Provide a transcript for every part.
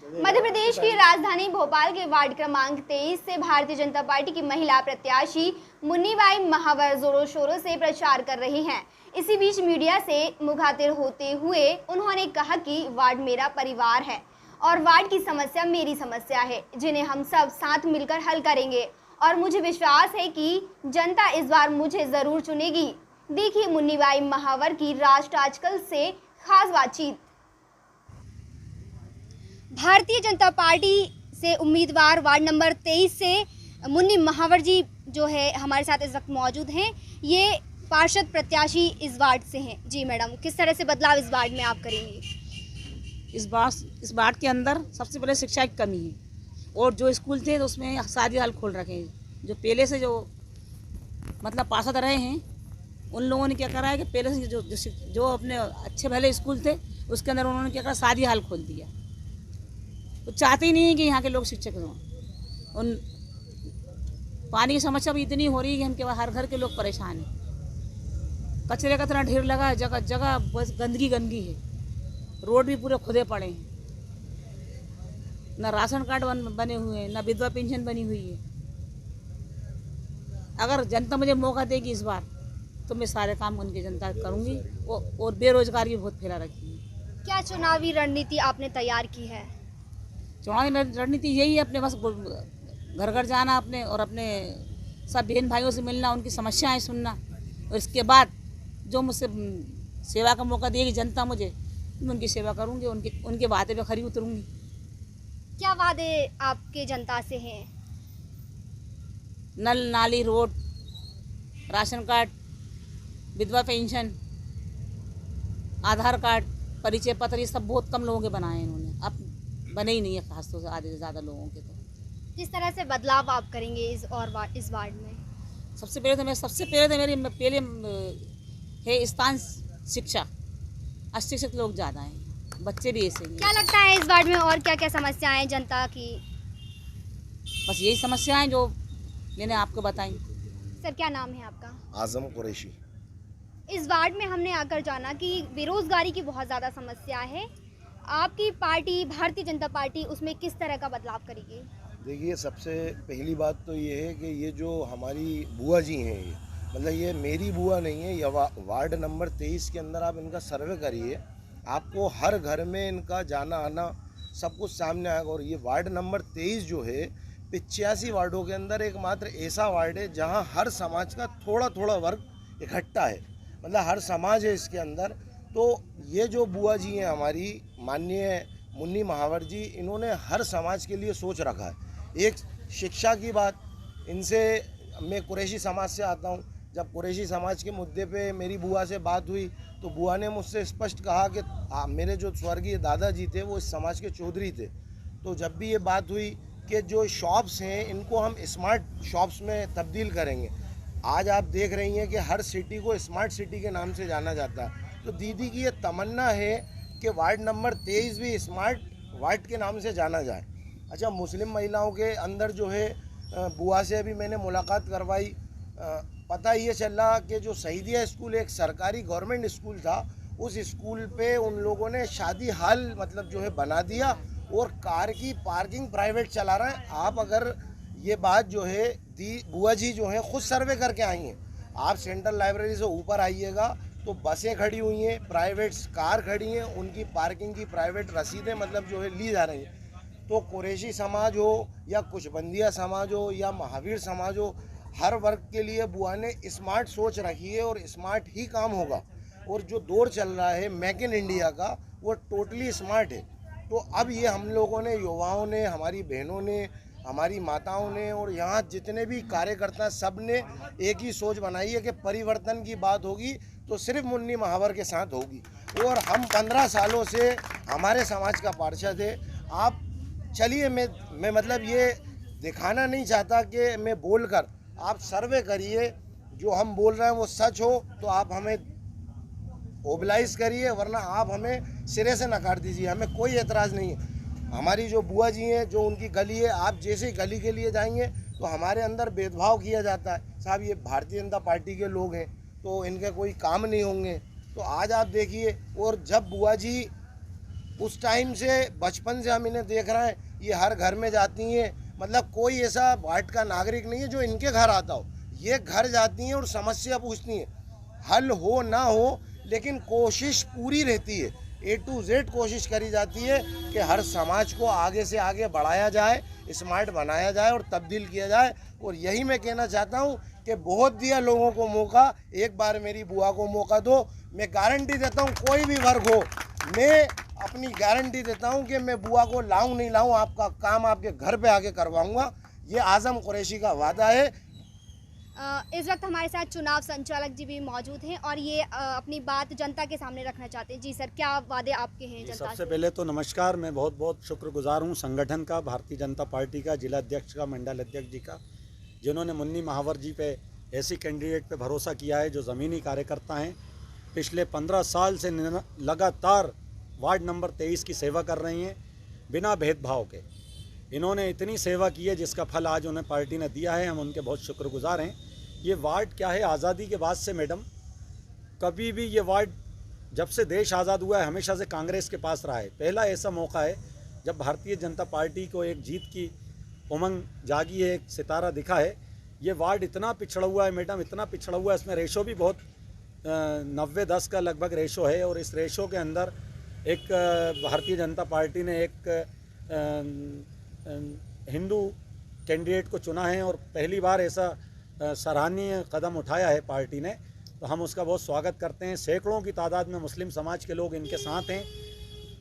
मध्य प्रदेश की राजधानी भोपाल के वार्ड क्रमांक 23 से भारतीय जनता पार्टी की महिला प्रत्याशी मुन्नीबाई महावर जोरों शोरों से प्रचार कर रही हैं। इसी बीच मीडिया से मुखातिब होते हुए उन्होंने कहा कि वार्ड मेरा परिवार है और वार्ड की समस्या मेरी समस्या है, जिन्हें हम सब साथ मिलकर हल करेंगे और मुझे विश्वास है कि जनता इस बार मुझे जरूर चुनेगी। देखिए मुन्नीबाई महावर की राष्ट्र आजकल से खास बातचीत। भारतीय जनता पार्टी से उम्मीदवार वार्ड नंबर 23 से मुन्नी महावर जी जो है हमारे साथ इस वक्त मौजूद हैं। ये पार्षद प्रत्याशी इस वार्ड से हैं। जी मैडम, किस तरह से बदलाव इस वार्ड में आप करेंगी? इस वार्ड के अंदर सबसे पहले शिक्षा की कमी है और जो स्कूल थे तो उसमें सारी हाल खोल रखे हैं। जो पहले से जो मतलब पार्षद रहे हैं उन लोगों ने क्या करा है कि पहले से जो अपने अच्छे भले स्कूल थे उसके अंदर उन्होंने क्या करा, सारी हाल खोल दिया। तो चाहते ही नहीं है कि यहाँ के लोग शिक्षक हों। उन पानी की समस्या भी इतनी हो रही है कि हम केवल हर घर के लोग परेशान हैं। कचरे का इतना ढेर लगा है, जगह जगह बस गंदगी है। रोड भी पूरे खुदे पड़े हैं। ना राशन कार्ड बने हुए हैं, ना विधवा पेंशन बनी हुई है। अगर जनता मुझे मौका देगी इस बार तो मैं सारे काम उनकी जनता करूँगी और बेरोजगारी भी बहुत फैला रखी है। क्या चुनावी रणनीति आपने तैयार की है? चुनावी रणनीति यही है, अपने बस घर घर जाना अपने और अपने सब बहन भाइयों से मिलना, उनकी समस्याएं सुनना और इसके बाद जो मुझसे सेवा का मौका देगी जनता मुझे, मैं उनकी सेवा करूंगी, उनके वादे पे खरी उतरूंगी। क्या वादे आपके जनता से हैं? नल नाली, रोड, राशन कार्ड, विधवा पेंशन, आधार कार्ड, परिचय पत्र, ये सब बहुत कम लोगों के बनाए हैं इन्होंने। अब बने ही नहीं है, खासतौर से आधे से ज़्यादा लोगों के। तो किस तरह से बदलाव आप करेंगे इस वार्ड में? सबसे पहले तो मेरी है स्थान शिक्षा। अशिक्षित लोग ज़्यादा हैं, बच्चे भी ऐसे ही हैं। क्या लगता है इस वार्ड में और क्या क्या समस्याएं जनता की? बस यही समस्याएं जो मैंने आपको बताई। सर, क्या नाम है आपका? आजम कुरैशी। इस वार्ड में हमने आकर जाना कि बेरोजगारी की बहुत ज़्यादा समस्या है। आपकी पार्टी भारतीय जनता पार्टी उसमें किस तरह का बदलाव करेगी? देखिए, सबसे पहली बात तो ये है कि ये जो हमारी बुआ जी हैं, ये मतलब ये मेरी बुआ नहीं है। ये वार्ड नंबर 23 के अंदर आप इनका सर्वे करिए, आपको हर घर में इनका जाना आना सब कुछ सामने आएगा। और ये वार्ड नंबर 23 जो है 85 वार्डों के अंदर एकमात्र ऐसा वार्ड है जहाँ हर समाज का थोड़ा थोड़ा वर्ग इकट्ठा है, मतलब हर समाज है इसके अंदर। तो ये जो बुआ जी हैं हमारी माननीय मुन्नी महावर जी, इन्होंने हर समाज के लिए सोच रखा है। एक शिक्षा की बात, इनसे मैं कुरैशी समाज से आता हूँ। जब कुरैशी समाज के मुद्दे पे मेरी बुआ से बात हुई तो बुआ ने मुझसे स्पष्ट कहा कि मेरे जो स्वर्गीय दादाजी थे वो इस समाज के चौधरी थे। तो जब भी ये बात हुई कि जो शॉप्स हैं इनको हम स्मार्ट शॉप्स में तब्दील करेंगे। आज आप देख रही हैं कि हर सिटी को स्मार्ट सिटी के नाम से जाना जाता है। तो दीदी की ये तमन्ना है कि वार्ड नंबर 23 भी स्मार्ट वार्ड के नाम से जाना जाए। अच्छा, मुस्लिम महिलाओं के अंदर जो है बुआ से अभी मैंने मुलाकात करवाई, पता ये चला कि जो शहीदिया स्कूल एक सरकारी गवर्नमेंट स्कूल था, उस स्कूल पे उन लोगों ने शादी हाल मतलब जो है बना दिया और कार की पार्किंग प्राइवेट चला रहे हैं। आप अगर ये बात जो है बुआ जी जो है खुद सर्वे करके आई हैं, आप सेंट्रल लाइब्रेरी से ऊपर आइएगा तो बसें खड़ी हुई हैं, प्राइवेट कार खड़ी हैं, उनकी पार्किंग की प्राइवेट रसीदें मतलब जो है ली जा रही हैं। तो कुरैशी समाज हो या कुशबंदिया समाज हो या महावीर समाज हो, हर वर्ग के लिए बुआ ने स्मार्ट सोच रखी है और स्मार्ट ही काम होगा। और जो दौर चल रहा है मेक इन इंडिया का, वो टोटली स्मार्ट है। तो अब ये हम लोगों ने, युवाओं ने, हमारी बहनों ने, हमारी माताओं ने और यहाँ जितने भी कार्यकर्ता सब ने एक ही सोच बनाई है कि परिवर्तन की बात होगी तो सिर्फ मुन्नी महावर के साथ होगी। और हम 15 सालों से हमारे समाज का पार्षद है। आप चलिए, मैं मतलब ये दिखाना नहीं चाहता कि मैं बोलकर, आप सर्वे करिए, जो हम बोल रहे हैं वो सच हो तो आप हमें ओबलाइज करिए, वरना आप हमें सिरे से नकार दीजिए, हमें कोई एतराज़ नहीं है। हमारी जो बुआ जी हैं, जो उनकी गली है, आप जैसे गली के लिए जाएंगे तो हमारे अंदर भेदभाव किया जाता है। साहब, ये भारतीय जनता पार्टी के लोग हैं तो इनके कोई काम नहीं होंगे। तो आज आप देखिए, और जब बुआ जी उस टाइम से बचपन से हम इन्हें देख रहे हैं, ये हर घर में जाती हैं। मतलब कोई ऐसा वार्ड का नागरिक नहीं है जो इनके घर आता हो, ये घर जाती हैं और समस्या पूछती हैं, हल हो ना हो लेकिन कोशिश पूरी रहती है, A to Z कोशिश करी जाती है कि हर समाज को आगे से आगे बढ़ाया जाए, स्मार्ट बनाया जाए और तब्दील किया जाए। और यही मैं कहना चाहता हूँ कि बहुत दिया लोगों को मौका, एक बार मेरी बुआ को मौका दो। मैं गारंटी देता हूँ कोई भी वर्ग हो, मैं अपनी गारंटी देता हूँ कि मैं बुआ को लाऊं नहीं लाऊं, आपका काम आपके घर पे आके करवाऊंगा। ये आजम कुरैशी का वादा है। इस वक्त हमारे साथ चुनाव संचालक जी भी मौजूद हैं और ये अपनी बात जनता के सामने रखना चाहते हैं। जी सर, क्या वादे आपके हैं जनता सबसे से? पहले तो नमस्कार, मैं बहुत बहुत शुक्रगुजार हूँ संगठन का, भारतीय जनता पार्टी का, जिला अध्यक्ष का, मंडल अध्यक्ष जी का, जिन्होंने मुन्नी महावर जी पे ऐसी कैंडिडेट पे भरोसा किया है जो ज़मीनी कार्यकर्ता हैं। पिछले 15 साल से लगातार वार्ड नंबर 23 की सेवा कर रही हैं बिना भेदभाव के। इन्होंने इतनी सेवा की है जिसका फल आज उन्हें पार्टी ने दिया है, हम उनके बहुत शुक्रगुजार हैं। ये वार्ड क्या है, आज़ादी के बाद से मैडम कभी भी ये वार्ड, जब से देश आज़ाद हुआ है हमेशा से कांग्रेस के पास रहा है। पहला ऐसा मौका है जब भारतीय जनता पार्टी को एक जीत की उमंग जागी है, एक सितारा दिखा है। ये वार्ड इतना पिछड़ा हुआ है मैडम, इतना पिछड़ा हुआ है, इसमें रेशो भी बहुत 90-10 का लगभग रेशो है। और इस रेशो के अंदर एक भारतीय जनता पार्टी ने एक हिंदू कैंडिडेट को चुना है और पहली बार ऐसा सराहनीय कदम उठाया है पार्टी ने, तो हम उसका बहुत स्वागत करते हैं। सैकड़ों की तादाद में मुस्लिम समाज के लोग इनके साथ हैं,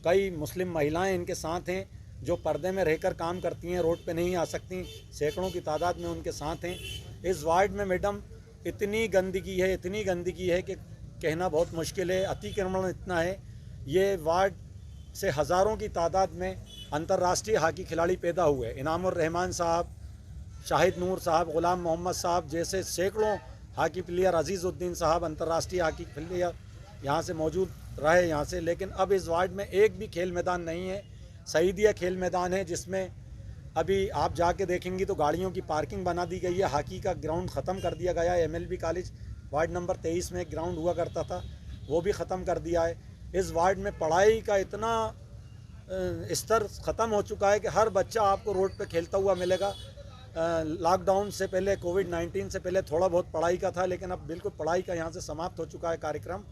कई मुस्लिम महिलाएं इनके साथ हैं जो पर्दे में रहकर काम करती हैं, रोड पे नहीं आ सकती, सैकड़ों की तादाद में उनके साथ हैं। इस वार्ड में मैडम इतनी गंदगी है, इतनी गंदगी है कि कहना बहुत मुश्किल है, अतिक्रमण इतना है। ये वार्ड से हज़ारों की तादाद में अंतर्राष्ट्रीय हॉकी खिलाड़ी पैदा हुए, इनामुर रहमान साहब, शाहिद नूर साहब, ग़ुलाम मोहम्मद साहब जैसे सैकड़ों हॉकी प्लेयर, अजीज़ुद्दीन साहब अंतर्राष्ट्रीय हॉकी प्लेयर यहाँ से मौजूद रहे यहाँ से। लेकिन अब इस वार्ड में एक भी खेल मैदान नहीं है। शहीदिया खेल मैदान है जिसमें अभी आप जाके देखेंगी तो गाड़ियों की पार्किंग बना दी गई है। हॉकी का ग्राउंड ख़त्म कर दिया गया है। MLB कॉलेज वार्ड नंबर 23 में एक ग्राउंड हुआ करता था, वो भी ख़त्म कर दिया है। इस वार्ड में पढ़ाई का इतना स्तर ख़त्म हो चुका है कि हर बच्चा आपको रोड पे खेलता हुआ मिलेगा। लॉकडाउन से पहले, कोविड-19 से पहले थोड़ा बहुत पढ़ाई का था, लेकिन अब बिल्कुल पढ़ाई का यहाँ से समाप्त हो चुका है कार्यक्रम।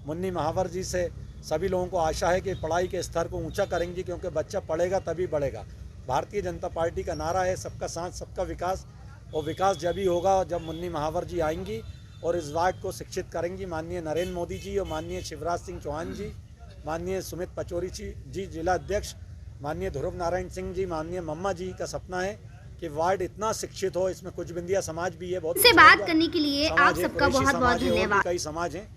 मुन्नी महावर जी से सभी लोगों को आशा है कि पढ़ाई के स्तर को ऊंचा करेंगी, क्योंकि बच्चा पढ़ेगा तभी बढ़ेगा। भारतीय जनता पार्टी का नारा है सबका साथ सबका विकास, और विकास जब ही होगा जब मुन्नी महावर जी आएंगी और इस वार्ड को शिक्षित करेंगी। माननीय नरेंद्र मोदी जी और माननीय शिवराज सिंह चौहान जी, माननीय सुमित पचौरी जी जिला अध्यक्ष, माननीय ध्रुव नारायण सिंह जी, माननीय मम्मा जी का सपना है कि वार्ड इतना शिक्षित हो। इसमें कुछ बिंदिया समाज भी है, बहुत से बात करने के लिए आप सबका बहुत बहुत धन्यवाद। कई समाज हैं,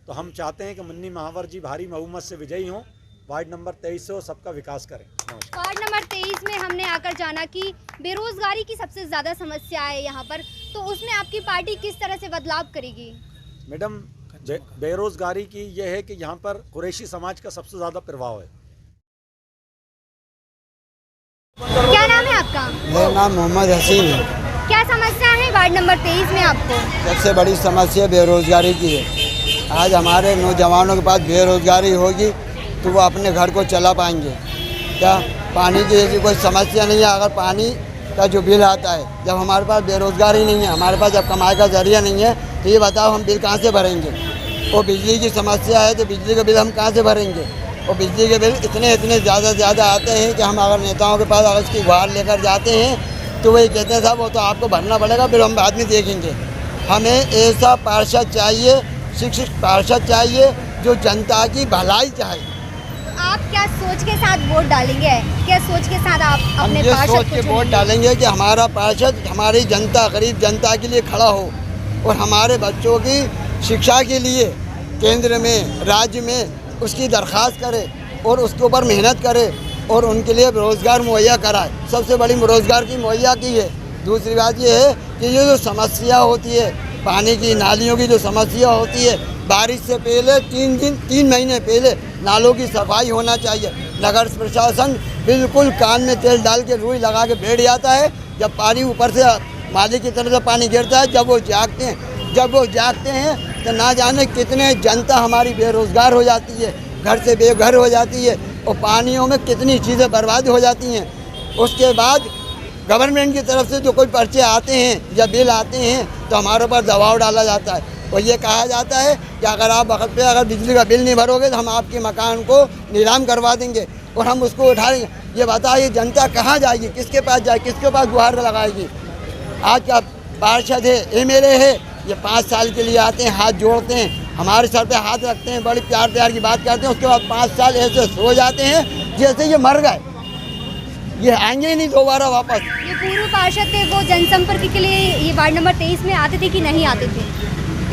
तो हम चाहते हैं कि मुन्नी महावर जी भारी बहुमत से विजयी हों, वार्ड नंबर 23 से सबका विकास करें। वार्ड नंबर 23 में हमने आकर जाना कि बेरोजगारी की सबसे ज़्यादा समस्या है यहाँ पर, तो उसमें आपकी पार्टी किस तरह से बदलाव करेगी? मैडम, बेरोजगारी की यह है कि यहाँ पर कुरैशी समाज का सबसे ज़्यादा प्रभाव है। क्या नाम है आपका? मेरा नाम मोहम्मद हसीन है। क्या समस्या है वार्ड नंबर 23 में आपको? सबसे बड़ी समस्या बेरोजगारी की है। आज हमारे नौजवानों के पास बेरोजगारी होगी तो वो अपने घर को चला पाएंगे क्या? पानी की ऐसी कोई समस्या नहीं है। अगर पानी का जो बिल आता है, जब हमारे पास बेरोजगारी नहीं है, हमारे पास जब कमाई का जरिया नहीं है, तो ये बताओ हम बिल कहाँ से भरेंगे? और बिजली की समस्या है तो बिजली का बिल हम कहाँ से भरेंगे? और बिजली के बिल इतने ज़्यादा आते हैं कि हम अगर नेताओं के पास अगर उसकी गुहार लेकर जाते हैं तो वही कहते हैं साहब वो तो आपको भरना पड़ेगा, फिर हम बाद में देखेंगे। हमें ऐसा पार्षद चाहिए, शिक्षित पार्षद चाहिए जो जनता की भलाई चाहे। आप क्या सोच के साथ वोट डालेंगे? क्या सोच के साथ आप हम अपने ये पार्षद सोच को के वोट चुनेंगे? डालेंगे कि हमारा पार्षद हमारी जनता, गरीब जनता के लिए खड़ा हो और हमारे बच्चों की शिक्षा के लिए केंद्र में, राज्य में उसकी दरख्वास्त करे और उसके ऊपर मेहनत करे और उनके लिए रोज़गार मुहैया कराए। सबसे बड़ी रोज़गार की मुहैया की है। दूसरी बात ये है कि ये जो समस्या होती है, पानी की, नालियों की जो समस्या होती है, बारिश से पहले 3 महीने पहले नालों की सफाई होना चाहिए। नगर प्रशासन बिल्कुल कान में तेल डाल के रुई लगा के बैठ जाता है। जब पानी ऊपर से माली की तरफ से पानी गिरता है, जब वो जागते हैं तो ना जाने कितने जनता हमारी बेरोज़गार हो जाती है, घर से बेघर हो जाती है। और पानियों में कितनी चीज़ें बर्बाद हो जाती हैं। उसके बाद गवर्नमेंट की तरफ से जो कोई पर्चे आते हैं या बिल आते हैं तो हमारे ऊपर दबाव डाला जाता है और ये कहा जाता है कि अगर आप वक्त पे अगर बिजली का बिल नहीं भरोगे तो हम आपके मकान को नीलाम करवा देंगे और हम उसको उठाएंगे। ये बताइए जनता कहाँ जाएगी, किसके पास जाएगी, किसके पास गुहार लगाएगी। आज का पार्षद है, एमएलए है, ये 5 साल के लिए आते हैं, हाथ जोड़ते हैं, हमारे सर पे हाथ रखते हैं, बड़ी प्यार की बात करते हैं, उसके बाद 5 साल ऐसे सो जाते हैं जैसे ये मर गए, ये आएंगे ही नहीं दोबारा वापस। ये पूर्व पार्षद थे, वो जनसंपर्क के लिए ये वार्ड नंबर 23 में आते थे कि नहीं आते थे?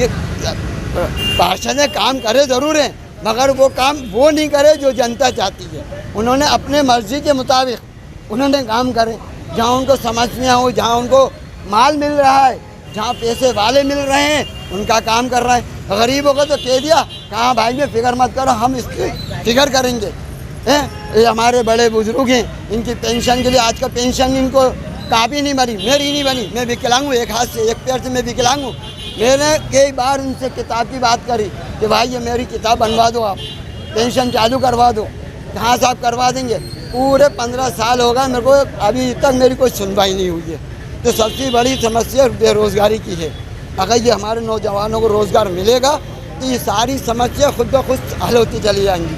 ये पार्षद ने काम करे ज़रूर हैं, मगर वो काम वो नहीं करे जो जनता चाहती है। उन्होंने अपने मर्जी के मुताबिक उन्होंने काम करे, जहाँ उनको समस्या हो, जहाँ उनको माल मिल रहा है, जहाँ पैसे वाले मिल रहे हैं, उनका काम कर रहा है। गरीबों को तो कह दिया, कहाँ भाई में फिक्र मत करो, हम इसकी फिक्र करेंगे। हैं ये हमारे बड़े बुजुर्ग हैं, इनकी पेंशन के लिए आज का पेंशन इनको काफ़ी नहीं बनी, मेरी नहीं बनी। मैं विकलांग हूँ, एक हाथ से, एक पैर से मैं विकलांग हूँ। मैंने कई बार उनसे किताब की बात करी कि भाई ये मेरी किताब बनवा दो, आप पेंशन चालू करवा दो। कहाँ से आप करवा देंगे? पूरे 15 साल हो गए मेरे को, अभी तक मेरी कोई सुनवाई नहीं हुई है। तो सबसे बड़ी समस्या बेरोज़गारी की है। अगर ये हमारे नौजवानों को रोज़गार मिलेगा तो ये सारी समस्या खुद ब खुद हल होती चली जाएंगी।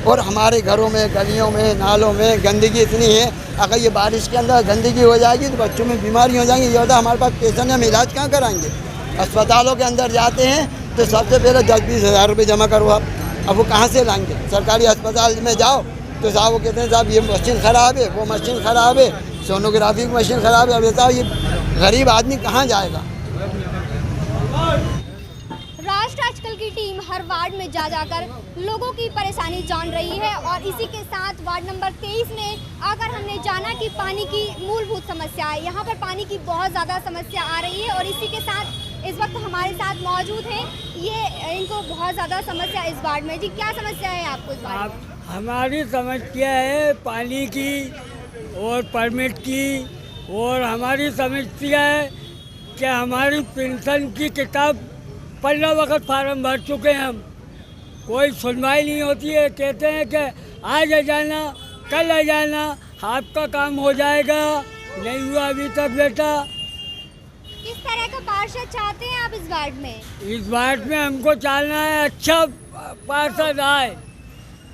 और हमारे घरों में, गलियों में, नालों में गंदगी इतनी है, अगर ये बारिश के अंदर गंदगी हो जाएगी तो बच्चों में बीमारी हो जाएंगी। ये होता हमारे पास पैसा नहीं, हम इलाज कहाँ कराएंगे? अस्पतालों के अंदर जाते हैं तो सबसे पहले 10-20 हज़ार रुपये जमा करो आप, अब वो कहाँ से लाएंगे? सरकारी अस्पताल में जाओ तो साहब वो कहते हैं साहब ये मशीन ख़राब है, वो मशीन ख़राब है, सोनोग्राफी की मशीन ख़राब है। अब बताओ ये गरीब आदमी कहाँ जाएगा? राष्ट्र आजकल की टीम हर वार्ड में जा जाकर लोगों की परेशानी जान रही है और इसी के साथ वार्ड नंबर 23 में आकर हमने जाना कि पानी की मूलभूत समस्या है। यहाँ पर पानी की बहुत ज़्यादा समस्या आ रही है और इसी के साथ इस वक्त हमारे साथ मौजूद हैं, ये इनको बहुत ज़्यादा समस्या इस वार्ड में। जी क्या समस्या है आपको इस वार्ड में? हमारी समस्या है पानी की और परमिट की, और हमारी समस्या है कि हमारी पेंशन की किताब 15 वक्त फार्म भर चुके हैं हम, कोई सुनवाई नहीं होती है। कहते हैं कि आज आ जाना, कल आ जाना, आपका काम हो जाएगा, नहीं हुआ अभी तक बेटा। किस तरह का पार्षद चाहते हैं आप इस वार्ड में? इस वार्ड में हमको चाहना है अच्छा पार्षद आए,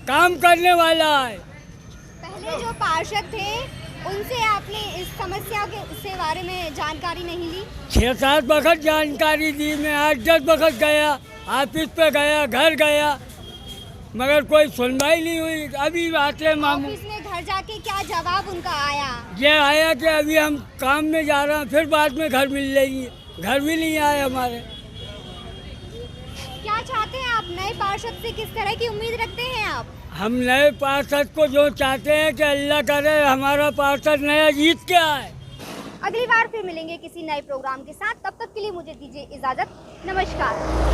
काम करने वाला आए। पहले जो पार्षद थे उनसे आपने इस समस्या के बारे में जानकारी नहीं ली? 6-7 वक्त जानकारी दी, मैं 8-10 वक्त गया, ऑफिस पे गया, घर गया, मगर कोई सुनवाई नहीं हुई। अभी आते हैं मामू, ऑफिस में घर जाके क्या जवाब उनका आया? ये आया कि अभी हम काम में जा रहे हैं, फिर बाद में घर मिल जाएगी। घर भी नहीं आए हमारे। क्या चाहते हैं आप नए पार्षद से, किस तरह की उम्मीद रखते हैं आप? हम नए पार्षद को जो चाहते हैं कि अल्लाह करे हमारा पार्षद नया जीत के आए। अगली बार फिर मिलेंगे किसी नए प्रोग्राम के साथ, तब तक के लिए मुझे दीजिए इजाज़त। नमस्कार।